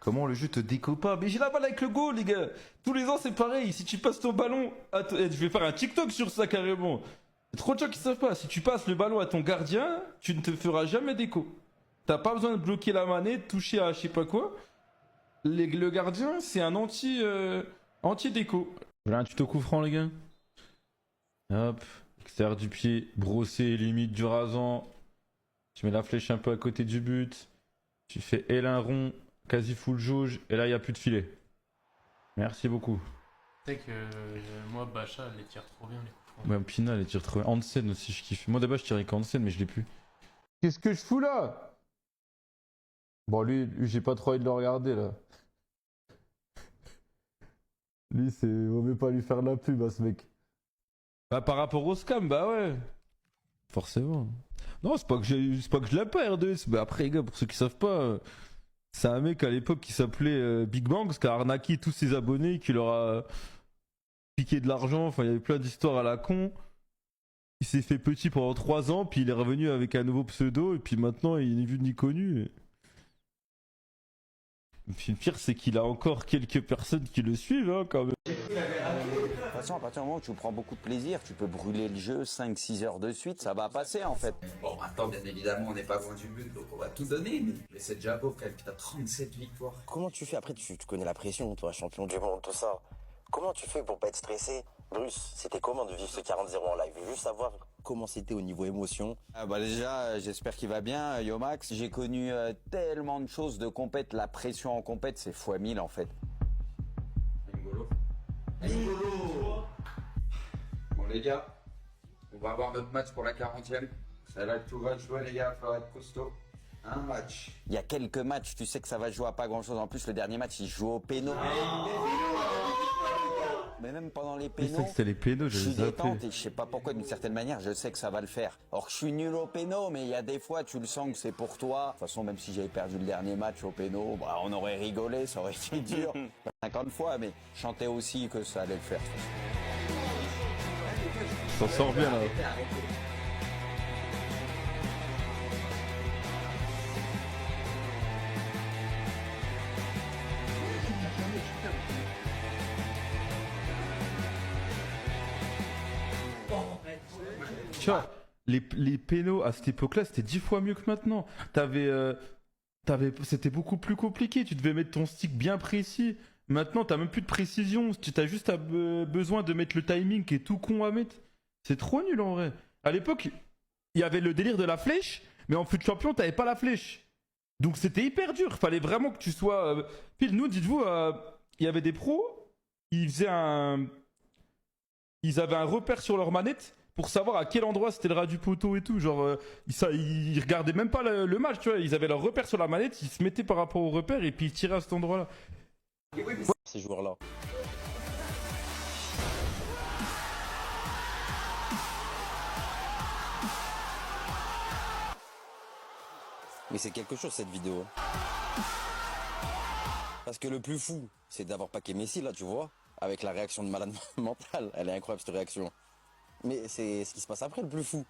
Comment le jeu te découpe pas? Mais j'ai la balle avec le goal, les gars. Tous les ans, c'est pareil. Si tu passes ton ballon, je vais faire un TikTok sur ça carrément. Trop de gens qui savent pas. Si tu passes le ballon à ton gardien, tu ne te feras jamais d'écho. T'as pas besoin de bloquer la manette, toucher à je sais pas quoi. Le gardien, c'est un anti-déco. Voilà un tuto coup franc, les gars. Hop, extérieur du pied, brossé, limite du rasant. Tu mets la flèche un peu à côté du but. Tu fais L1 rond, quasi full jauge, et là il n'y a plus de filet. Merci beaucoup. Tu sais que moi, Bacha, elle les tire trop bien les coups francs. Ouais, Pina, elle tire trop bien. Hansen aussi, je kiffe. Moi d'abord, je tirais qu'Hansen, mais je l'ai plus. Qu'est-ce que je fous là? Bon, lui j'ai pas trop envie de le regarder là. Lui, c'est. On veut pas lui faire de la pub à ce mec. Bah, par rapport au scam, bah ouais. Forcément. Non, c'est pas que je l'aime pas, R2S. Mais après, les gars, pour ceux qui savent pas, c'est un mec à l'époque qui s'appelait Big Bang, qui a arnaqué tous ses abonnés, qui leur a piqué de l'argent. Enfin, il y avait plein d'histoires à la con. Il s'est fait petit pendant 3 ans, puis il est revenu avec un nouveau pseudo, et puis maintenant, il n'est vu ni connu. Et puis le pire, c'est qu'il a encore quelques personnes qui le suivent, hein, quand même. De toute façon, à partir du moment où tu prends beaucoup de plaisir, tu peux brûler le jeu 5-6 heures de suite, ça va passer en fait. Bon, maintenant, bien évidemment, on n'est pas loin du but, donc on va tout donner, mais c'est déjà beau quand même, t'as 37 victoires. Comment tu fais après, tu connais la pression, toi, champion du monde, tout ça. Comment tu fais pour pas être stressé? Bruce, c'était comment de vivre ce 40-0 en live? Je veux juste savoir comment c'était au niveau émotion. Déjà, j'espère qu'il va bien, Yomax. J'ai connu tellement de choses de compète, la pression en compète, c'est x1000 en fait. Ngolo. Bon les gars, on va avoir notre match pour la 40e. C'est là que tout va jouer les gars, il faudra être costaud. Un match. Il y a quelques matchs, tu sais que ça va jouer à pas grand chose. En plus, le dernier match, il joue au péno. Mais même pendant les Je pénaux, sais que c'était les pénaux, je je suis les ai détente et je sais pas pourquoi, d'une certaine manière, je sais que ça va le faire. Or, je suis nul au péno, mais il y a des fois, tu le sens que c'est pour toi. De toute façon, même si j'avais perdu le dernier match au péno, bah, on aurait rigolé, ça aurait été dur. 50 fois, mais je chantais aussi que ça allait le faire. S'en sort bien là. Tu vois, les pénaux à cette époque-là, c'était 10 fois mieux que maintenant. C'était beaucoup plus compliqué. Tu devais mettre ton stick bien précis. Maintenant, t'as même plus de précision. Tu as juste besoin de mettre le timing qui est tout con à mettre. C'est trop nul en vrai. À l'époque, il y avait le délire de la flèche, mais en fut de champion, t'avais pas la flèche. Donc c'était hyper dur. Fallait vraiment que tu sois. Puis nous, dites-vous, il y avait des pros, ils avaient un repère sur leur manette pour savoir à quel endroit c'était le ras du poteau et tout. Genre, ils regardaient même pas le match, tu vois. Ils avaient leur repère sur la manette, ils se mettaient par rapport au repère et puis ils tiraient à cet endroit-là. Ces joueurs-là. Mais c'est quelque chose cette vidéo. Parce que le plus fou, c'est d'avoir paqué Messi là, tu vois, avec la réaction de malade mental. Elle est incroyable cette réaction. Mais c'est ce qui se passe après le plus fou.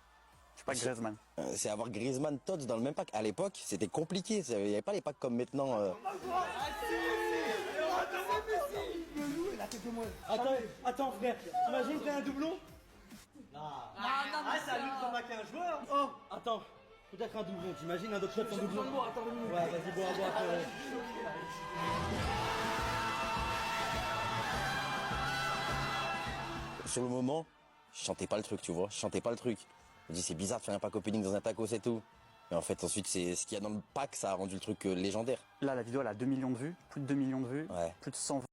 C'est pas Griezmann. C'est avoir Griezmann, Tots dans le même pack. À l'époque, c'était compliqué. Il n'y avait pas les packs comme maintenant. Attends frère, t'imagines t'as un doublon? Non, ça lutte comme un joueur. Oh, attends, peut-être un doublon, t'imagines un docteur sans doublon? Ouais, vas-y, bois, frère. Sur le moment, je chantais pas le truc, tu vois. Je chantais pas le truc. Je me dis c'est bizarre de faire un pack opening dans un tacos et tout. Et en fait, ensuite, c'est ce qu'il y a dans le pack, ça a rendu le truc légendaire. Là, la vidéo, elle a 2 millions de vues, plus de 2 millions de vues, Ouais. plus de 120